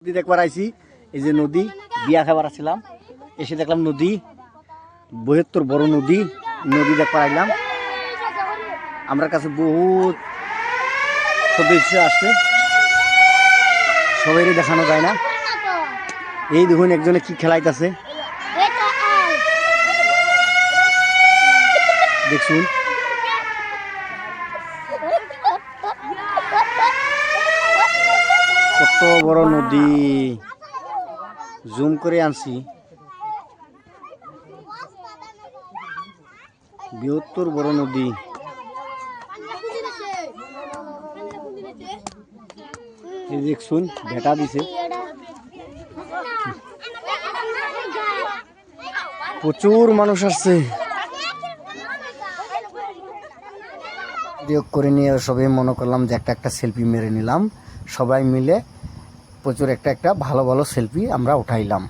নদী দেখবার আইছি, এই যে নদী, বিয়া খাবার আসছিলাম, এসে দেখলাম নদী, বৃহত্তর বড় নদী, নদী দেখবার আইলাম। আমার কাছে বহুত সদস্য আসছে, সবাই দেখানো যায় না। এই দেখুন একজনে কি খেলাইতেছে, দেখুন কত বড় নদী, জুম করে আনছি, বৃহত্তর বড় নদী। দেখুন ভেটা দিছে, প্রচুর মানুষ আসছে। বিয়োগ করে নিয়ে সবাই মনে করলাম যে একটা সেলফি মেরে নিলাম, সবাই মিলে প্রচুর একটা ভালো ভালো সেলফি আমরা উঠাইলাম।